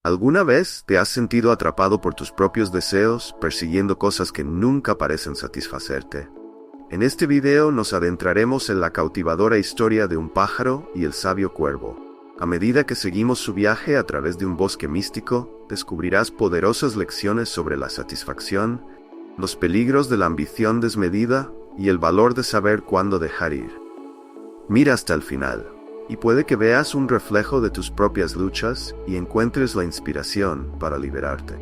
¿Alguna vez te has sentido atrapado por tus propios deseos, persiguiendo cosas que nunca parecen satisfacerte? En este video nos adentraremos en la cautivadora historia de un pájaro y el sabio cuervo. A medida que seguimos su viaje a través de un bosque místico, descubrirás poderosas lecciones sobre la satisfacción, los peligros de la ambición desmedida y el valor de saber cuándo dejar ir. Mira hasta el final, y puede que veas un reflejo de tus propias luchas y encuentres la inspiración para liberarte.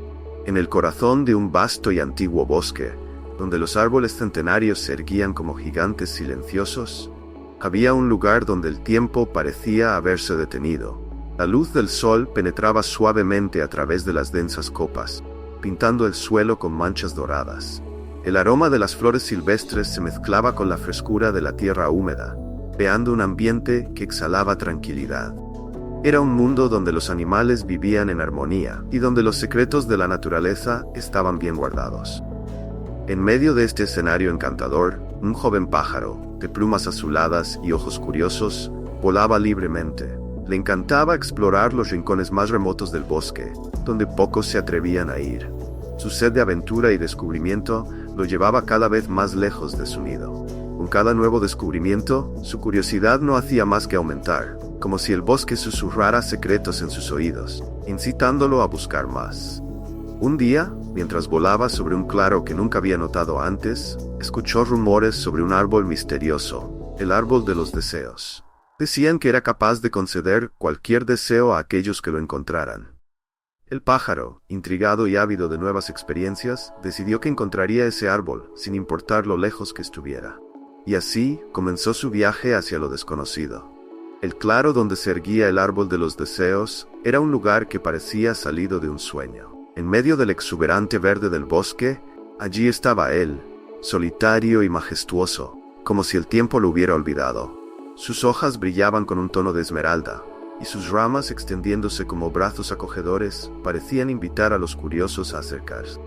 En el corazón de un vasto y antiguo bosque, donde los árboles centenarios se erguían como gigantes silenciosos, había un lugar donde el tiempo parecía haberse detenido. La luz del sol penetraba suavemente a través de las densas copas, pintando el suelo con manchas doradas. El aroma de las flores silvestres se mezclaba con la frescura de la tierra húmeda, creando un ambiente que exhalaba tranquilidad. Era un mundo donde los animales vivían en armonía y donde los secretos de la naturaleza estaban bien guardados. En medio de este escenario encantador, un joven pájaro, de plumas azuladas y ojos curiosos, volaba libremente. Le encantaba explorar los rincones más remotos del bosque, donde pocos se atrevían a ir. Su sed de aventura y descubrimiento lo llevaba cada vez más lejos de su nido. Con cada nuevo descubrimiento, su curiosidad no hacía más que aumentar, como si el bosque susurrara secretos en sus oídos, incitándolo a buscar más. Un día, mientras volaba sobre un claro que nunca había notado antes, escuchó rumores sobre un árbol misterioso, el árbol de los deseos. Decían que era capaz de conceder cualquier deseo a aquellos que lo encontraran. El pájaro, intrigado y ávido de nuevas experiencias, decidió que encontraría ese árbol, sin importar lo lejos que estuviera. Y así comenzó su viaje hacia lo desconocido. El claro donde se erguía el árbol de los deseos era un lugar que parecía salido de un sueño. En medio del exuberante verde del bosque, allí estaba él, solitario y majestuoso, como si el tiempo lo hubiera olvidado. Sus hojas brillaban con un tono de esmeralda, y sus ramas, extendiéndose como brazos acogedores, parecían invitar a los curiosos a acercarse.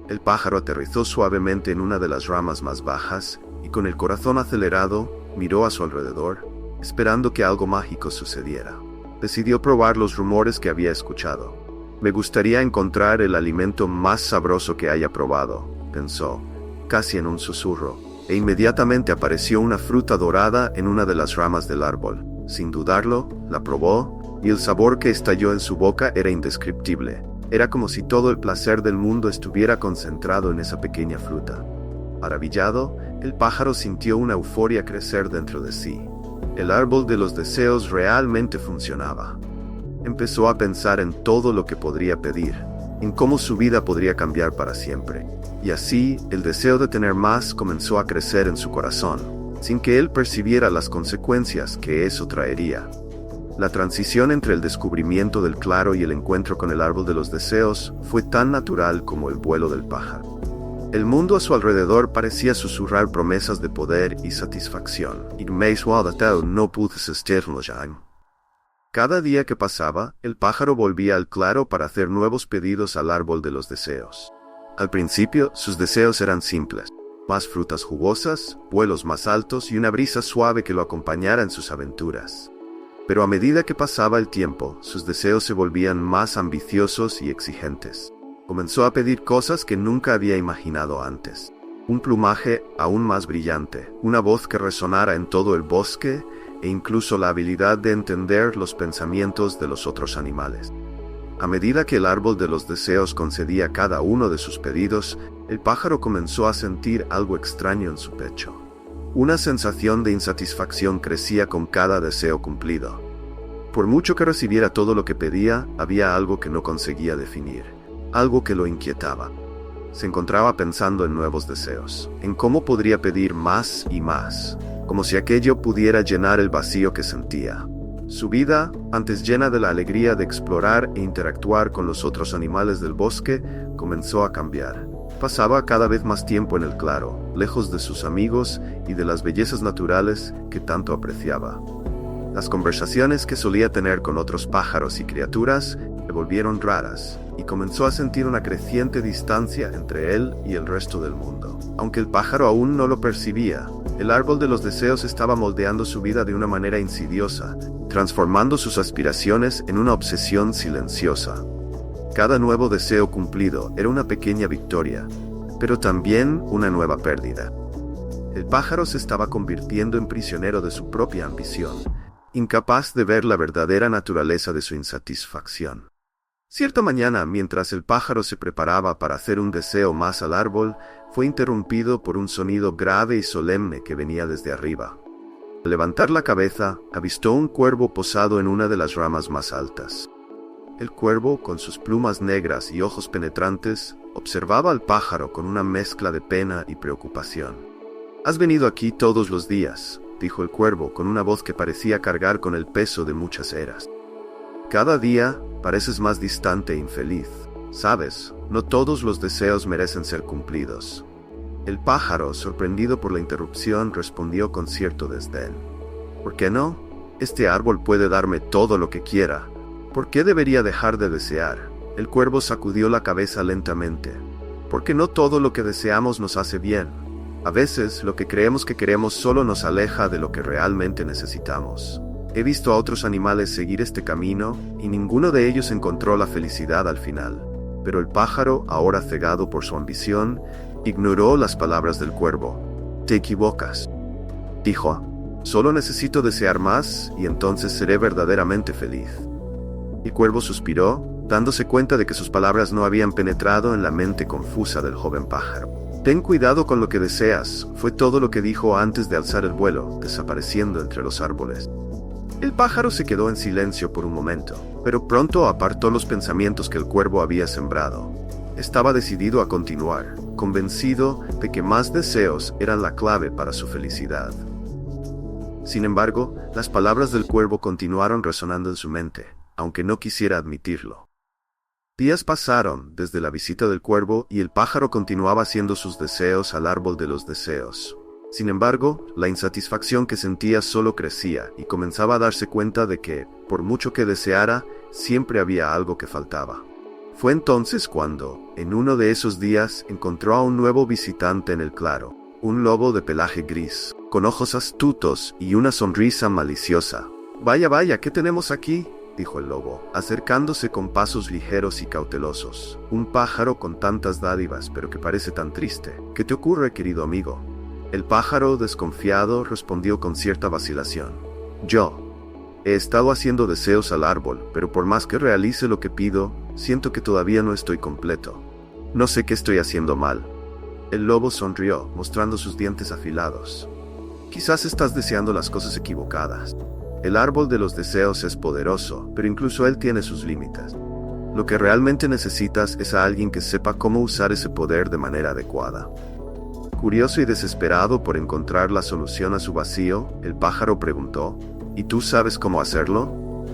El pájaro aterrizó suavemente en una de las ramas más bajas, y con el corazón acelerado, miró a su alrededor, esperando que algo mágico sucediera. Decidió probar los rumores que había escuchado. Me gustaría encontrar el alimento más sabroso que haya probado, pensó, casi en un susurro, e inmediatamente apareció una fruta dorada en una de las ramas del árbol. Sin dudarlo, la probó, y el sabor que estalló en su boca era indescriptible. Era como si todo el placer del mundo estuviera concentrado en esa pequeña fruta. Maravillado, el pájaro sintió una euforia crecer dentro de sí. El árbol de los deseos realmente funcionaba. Empezó a pensar en todo lo que podría pedir, en cómo su vida podría cambiar para siempre. Y así, el deseo de tener más comenzó a crecer en su corazón, sin que él percibiera las consecuencias que eso traería. La transición entre el descubrimiento del claro y el encuentro con el árbol de los deseos fue tan natural como el vuelo del pájaro. El mundo a su alrededor parecía susurrar promesas de poder y satisfacción. Cada día que pasaba, el pájaro volvía al claro para hacer nuevos pedidos al árbol de los deseos. Al principio, sus deseos eran simples: más frutas jugosas, vuelos más altos y una brisa suave que lo acompañara en sus aventuras. Pero a medida que pasaba el tiempo, sus deseos se volvían más ambiciosos y exigentes. Comenzó a pedir cosas que nunca había imaginado antes. Un plumaje aún más brillante, una voz que resonara en todo el bosque, e incluso la habilidad de entender los pensamientos de los otros animales. A medida que el árbol de los deseos concedía cada uno de sus pedidos, el pájaro comenzó a sentir algo extraño en su pecho. Una sensación de insatisfacción crecía con cada deseo cumplido. Por mucho que recibiera todo lo que pedía, había algo que no conseguía definir, algo que lo inquietaba. Se encontraba pensando en nuevos deseos, en cómo podría pedir más y más, como si aquello pudiera llenar el vacío que sentía. Su vida, antes llena de la alegría de explorar e interactuar con los otros animales del bosque, comenzó a cambiar. Pasaba cada vez más tiempo en el claro, lejos de sus amigos y de las bellezas naturales que tanto apreciaba. Las conversaciones que solía tener con otros pájaros y criaturas le volvieron raras, y comenzó a sentir una creciente distancia entre él y el resto del mundo. Aunque el pájaro aún no lo percibía, el árbol de los deseos estaba moldeando su vida de una manera insidiosa, transformando sus aspiraciones en una obsesión silenciosa. Cada nuevo deseo cumplido era una pequeña victoria, pero también una nueva pérdida. El pájaro se estaba convirtiendo en prisionero de su propia ambición, incapaz de ver la verdadera naturaleza de su insatisfacción. Cierta mañana, mientras el pájaro se preparaba para hacer un deseo más al árbol, fue interrumpido por un sonido grave y solemne que venía desde arriba. Al levantar la cabeza, avistó un cuervo posado en una de las ramas más altas. El cuervo, con sus plumas negras y ojos penetrantes, observaba al pájaro con una mezcla de pena y preocupación. «Has venido aquí todos los días», dijo el cuervo con una voz que parecía cargar con el peso de muchas eras. «Cada día pareces más distante e infeliz. Sabes, no todos los deseos merecen ser cumplidos». El pájaro, sorprendido por la interrupción, respondió con cierto desdén. «¿Por qué no? Este árbol puede darme todo lo que quiera. ¿Por qué debería dejar de desear?». El cuervo sacudió la cabeza lentamente. «Porque no todo lo que deseamos nos hace bien. A veces, lo que creemos que queremos solo nos aleja de lo que realmente necesitamos. He visto a otros animales seguir este camino, y ninguno de ellos encontró la felicidad al final. Pero el pájaro, ahora cegado por su ambición, ignoró las palabras del cuervo. «Te equivocas», dijo. «Solo necesito desear más, y entonces seré verdaderamente feliz». El cuervo suspiró, dándose cuenta de que sus palabras no habían penetrado en la mente confusa del joven pájaro. «Ten cuidado con lo que deseas», fue todo lo que dijo antes de alzar el vuelo, desapareciendo entre los árboles. El pájaro se quedó en silencio por un momento, pero pronto apartó los pensamientos que el cuervo había sembrado. Estaba decidido a continuar, convencido de que más deseos eran la clave para su felicidad. Sin embargo, las palabras del cuervo continuaron resonando en su mente, aunque no quisiera admitirlo. Días pasaron desde la visita del cuervo y el pájaro continuaba haciendo sus deseos al árbol de los deseos. Sin embargo, la insatisfacción que sentía solo crecía y comenzaba a darse cuenta de que, por mucho que deseara, siempre había algo que faltaba. Fue entonces cuando, en uno de esos días, encontró a un nuevo visitante en el claro, un lobo de pelaje gris, con ojos astutos y una sonrisa maliciosa. «Vaya, vaya, ¿qué tenemos aquí?», dijo el lobo, acercándose con pasos ligeros y cautelosos. «Un pájaro con tantas dádivas, pero que parece tan triste. ¿Qué te ocurre, querido amigo?». El pájaro, desconfiado, respondió con cierta vacilación. «Yo he estado haciendo deseos al árbol, pero por más que realice lo que pido, siento que todavía no estoy completo. No sé qué estoy haciendo mal». El lobo sonrió, mostrando sus dientes afilados. «Quizás estás deseando las cosas equivocadas. El árbol de los deseos es poderoso, pero incluso él tiene sus límites. Lo que realmente necesitas es a alguien que sepa cómo usar ese poder de manera adecuada». Curioso y desesperado por encontrar la solución a su vacío, el pájaro preguntó, «¿Y tú sabes cómo hacerlo?».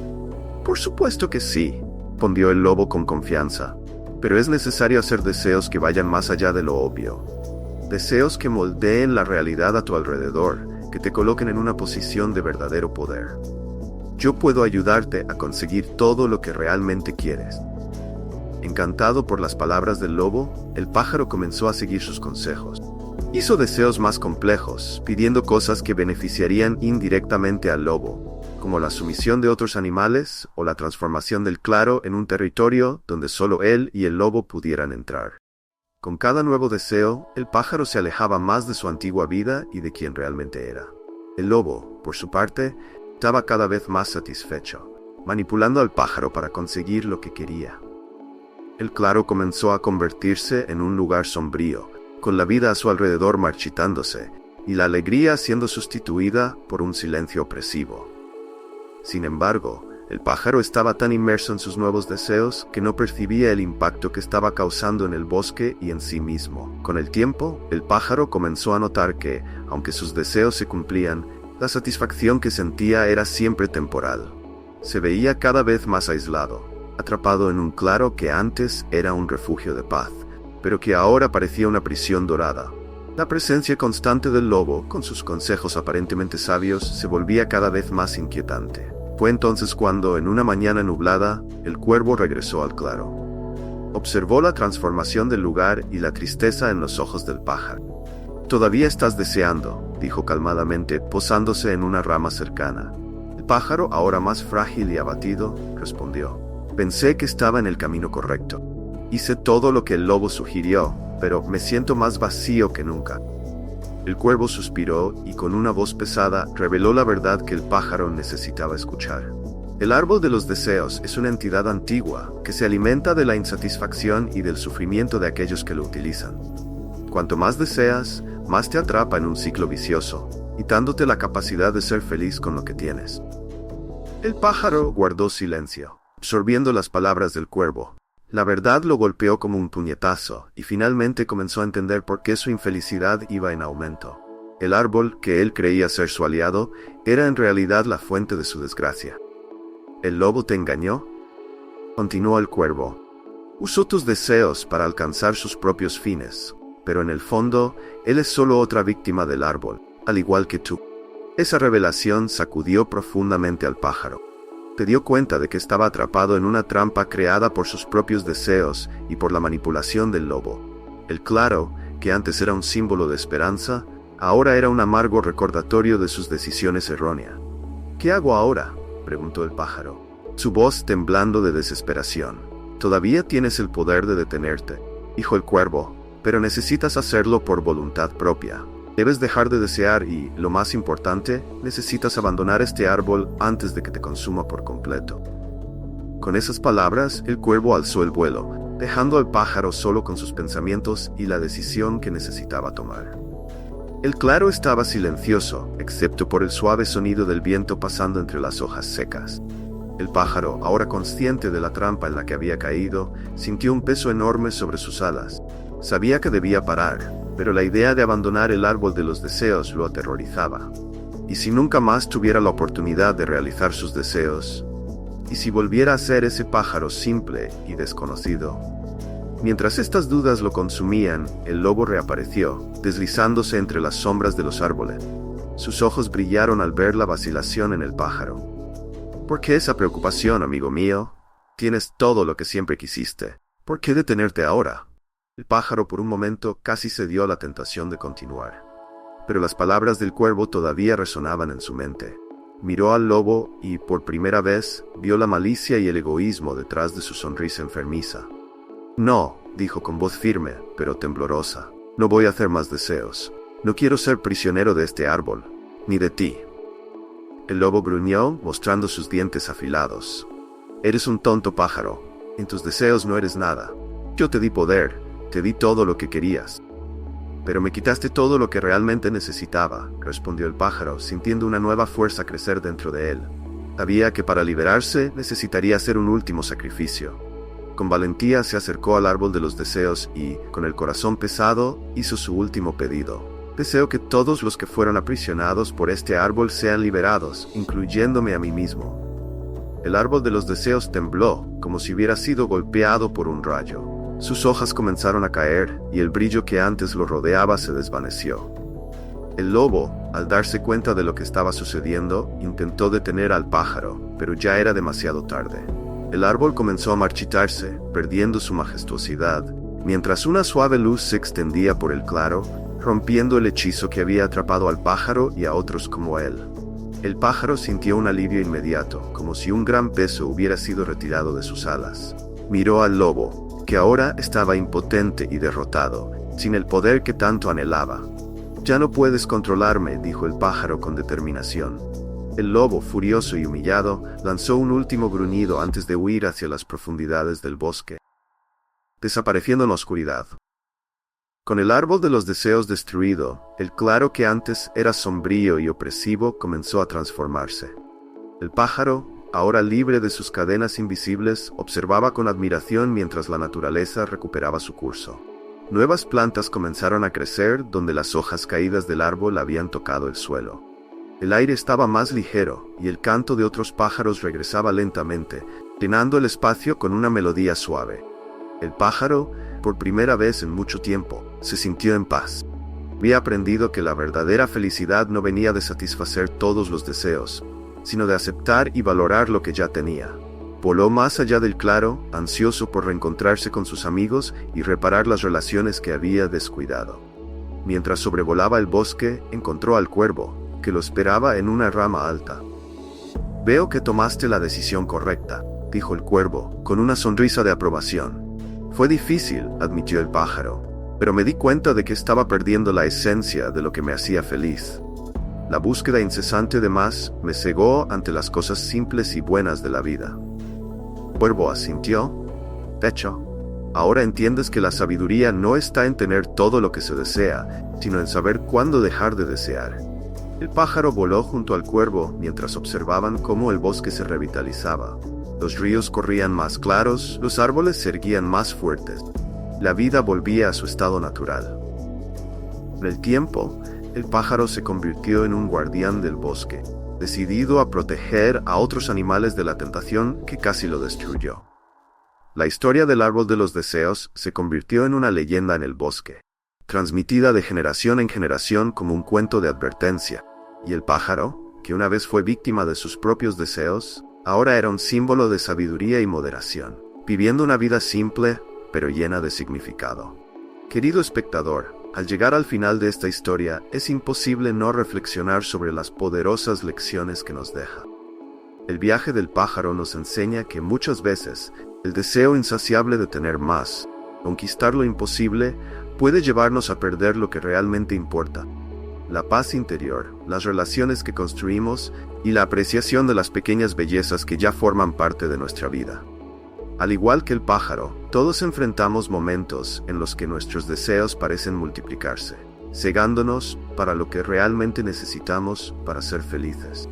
«Por supuesto que sí», respondió el lobo con confianza, «pero es necesario hacer deseos que vayan más allá de lo obvio. Deseos que moldeen la realidad a tu alrededor, que te coloquen en una posición de verdadero poder. Yo puedo ayudarte a conseguir todo lo que realmente quieres». Encantado por las palabras del lobo, el pájaro comenzó a seguir sus consejos. Hizo deseos más complejos, pidiendo cosas que beneficiarían indirectamente al lobo, como la sumisión de otros animales o la transformación del claro en un territorio donde solo él y el lobo pudieran entrar. Con cada nuevo deseo, el pájaro se alejaba más de su antigua vida y de quien realmente era. El lobo, por su parte, estaba cada vez más satisfecho, manipulando al pájaro para conseguir lo que quería. El claro comenzó a convertirse en un lugar sombrío, con la vida a su alrededor marchitándose, y la alegría siendo sustituida por un silencio opresivo. Sin embargo, el pájaro estaba tan inmerso en sus nuevos deseos que no percibía el impacto que estaba causando en el bosque y en sí mismo. Con el tiempo, el pájaro comenzó a notar que, aunque sus deseos se cumplían, la satisfacción que sentía era siempre temporal. Se veía cada vez más aislado, atrapado en un claro que antes era un refugio de paz, pero que ahora parecía una prisión dorada. La presencia constante del lobo, con sus consejos aparentemente sabios, se volvía cada vez más inquietante. Fue entonces cuando, en una mañana nublada, el cuervo regresó al claro. Observó la transformación del lugar y la tristeza en los ojos del pájaro. «Todavía estás deseando», dijo calmadamente, posándose en una rama cercana. El pájaro, ahora más frágil y abatido, respondió: pensé que estaba en el camino correcto. Hice todo lo que el lobo sugirió, pero me siento más vacío que nunca. El cuervo suspiró y con una voz pesada reveló la verdad que el pájaro necesitaba escuchar. El árbol de los deseos es una entidad antigua que se alimenta de la insatisfacción y del sufrimiento de aquellos que lo utilizan. Cuanto más deseas, más te atrapa en un ciclo vicioso, quitándote la capacidad de ser feliz con lo que tienes. El pájaro guardó silencio, absorbiendo las palabras del cuervo. La verdad lo golpeó como un puñetazo, y finalmente comenzó a entender por qué su infelicidad iba en aumento. El árbol, que él creía ser su aliado, era en realidad la fuente de su desgracia. ¿El lobo te engañó?, continuó el cuervo. Usó tus deseos para alcanzar sus propios fines, pero en el fondo, él es solo otra víctima del árbol, al igual que tú. Esa revelación sacudió profundamente al pájaro. Se dio cuenta de que estaba atrapado en una trampa creada por sus propios deseos y por la manipulación del lobo. El claro, que antes era un símbolo de esperanza, ahora era un amargo recordatorio de sus decisiones erróneas. ¿Qué hago ahora?, preguntó el pájaro, su voz temblando de desesperación. Todavía tienes el poder de detenerte, dijo el cuervo, pero necesitas hacerlo por voluntad propia. Debes dejar de desear y, lo más importante, necesitas abandonar este árbol antes de que te consuma por completo. Con esas palabras, el cuervo alzó el vuelo, dejando al pájaro solo con sus pensamientos y la decisión que necesitaba tomar. El claro estaba silencioso, excepto por el suave sonido del viento pasando entre las hojas secas. El pájaro, ahora consciente de la trampa en la que había caído, sintió un peso enorme sobre sus alas. Sabía que debía parar, pero la idea de abandonar el árbol de los deseos lo aterrorizaba. ¿Y si nunca más tuviera la oportunidad de realizar sus deseos? ¿Y si volviera a ser ese pájaro simple y desconocido? Mientras estas dudas lo consumían, el lobo reapareció, deslizándose entre las sombras de los árboles. Sus ojos brillaron al ver la vacilación en el pájaro. ¿Por qué esa preocupación, amigo mío? Tienes todo lo que siempre quisiste. ¿Por qué detenerte ahora? El pájaro por un momento casi cedió a la tentación de continuar. Pero las palabras del cuervo todavía resonaban en su mente. Miró al lobo y, por primera vez, vio la malicia y el egoísmo detrás de su sonrisa enfermiza. No, dijo con voz firme, pero temblorosa. No voy a hacer más deseos. No quiero ser prisionero de este árbol, ni de ti. El lobo gruñó, mostrando sus dientes afilados. Eres un tonto pájaro. En tus deseos no eres nada. Yo te di poder, te di todo lo que querías. Pero me quitaste todo lo que realmente necesitaba, respondió el pájaro, sintiendo una nueva fuerza crecer dentro de él. Sabía que para liberarse necesitaría hacer un último sacrificio. Con valentía se acercó al árbol de los deseos y, con el corazón pesado, hizo su último pedido. Deseo que todos los que fueron aprisionados por este árbol sean liberados, incluyéndome a mí mismo. El árbol de los deseos tembló, como si hubiera sido golpeado por un rayo. Sus hojas comenzaron a caer, y el brillo que antes lo rodeaba se desvaneció. El lobo, al darse cuenta de lo que estaba sucediendo, intentó detener al pájaro, pero ya era demasiado tarde. El árbol comenzó a marchitarse, perdiendo su majestuosidad, mientras una suave luz se extendía por el claro, rompiendo el hechizo que había atrapado al pájaro y a otros como él. El pájaro sintió un alivio inmediato, como si un gran peso hubiera sido retirado de sus alas. Miró al lobo, que ahora estaba impotente y derrotado, sin el poder que tanto anhelaba. «Ya no puedes controlarme», dijo el pájaro con determinación. El lobo, furioso y humillado, lanzó un último gruñido antes de huir hacia las profundidades del bosque, desapareciendo en la oscuridad. Con el árbol de los deseos destruido, el claro que antes era sombrío y opresivo comenzó a transformarse. El pájaro, ahora libre de sus cadenas invisibles, observaba con admiración mientras la naturaleza recuperaba su curso. Nuevas plantas comenzaron a crecer donde las hojas caídas del árbol habían tocado el suelo. El aire estaba más ligero, y el canto de otros pájaros regresaba lentamente, llenando el espacio con una melodía suave. El pájaro, por primera vez en mucho tiempo, se sintió en paz. Había aprendido que la verdadera felicidad no venía de satisfacer todos los deseos, sino de aceptar y valorar lo que ya tenía. Voló más allá del claro, ansioso por reencontrarse con sus amigos y reparar las relaciones que había descuidado. Mientras sobrevolaba el bosque, encontró al cuervo, que lo esperaba en una rama alta. Veo que tomaste la decisión correcta, dijo el cuervo, con una sonrisa de aprobación. Fue difícil, admitió el pájaro, pero me di cuenta de que estaba perdiendo la esencia de lo que me hacía feliz. La búsqueda incesante de más me cegó ante las cosas simples y buenas de la vida. Cuervo asintió. De hecho, ahora entiendes que la sabiduría no está en tener todo lo que se desea, sino en saber cuándo dejar de desear. El pájaro voló junto al cuervo mientras observaban cómo el bosque se revitalizaba. Los ríos corrían más claros, los árboles se erguían más fuertes. La vida volvía a su estado natural. Con el tiempo, el pájaro se convirtió en un guardián del bosque, decidido a proteger a otros animales de la tentación que casi lo destruyó. La historia del árbol de los deseos se convirtió en una leyenda en el bosque, transmitida de generación en generación como un cuento de advertencia, y el pájaro, que una vez fue víctima de sus propios deseos, ahora era un símbolo de sabiduría y moderación, viviendo una vida simple, pero llena de significado. Querido espectador, al llegar al final de esta historia, es imposible no reflexionar sobre las poderosas lecciones que nos deja. El viaje del pájaro nos enseña que muchas veces el deseo insaciable de tener más, conquistar lo imposible, puede llevarnos a perder lo que realmente importa: la paz interior, las relaciones que construimos y la apreciación de las pequeñas bellezas que ya forman parte de nuestra vida. Al igual que el pájaro, todos enfrentamos momentos en los que nuestros deseos parecen multiplicarse, cegándonos para lo que realmente necesitamos para ser felices.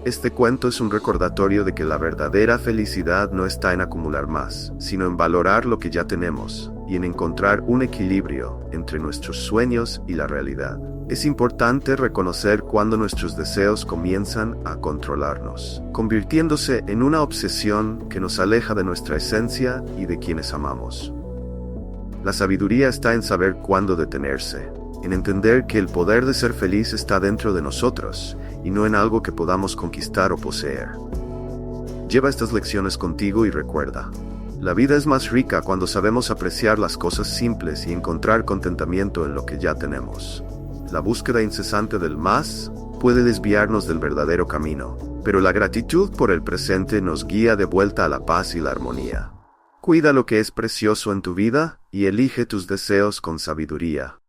Este cuento es un recordatorio de que la verdadera felicidad no está en acumular más, sino en valorar lo que ya tenemos y en encontrar un equilibrio entre nuestros sueños y la realidad. Es importante reconocer cuando nuestros deseos comienzan a controlarnos, convirtiéndose en una obsesión que nos aleja de nuestra esencia y de quienes amamos. La sabiduría está en saber cuándo detenerse, en entender que el poder de ser feliz está dentro de nosotros y no en algo que podamos conquistar o poseer. Lleva estas lecciones contigo y recuerda: la vida es más rica cuando sabemos apreciar las cosas simples y encontrar contentamiento en lo que ya tenemos. La búsqueda incesante del más puede desviarnos del verdadero camino, pero la gratitud por el presente nos guía de vuelta a la paz y la armonía. Cuida lo que es precioso en tu vida y elige tus deseos con sabiduría.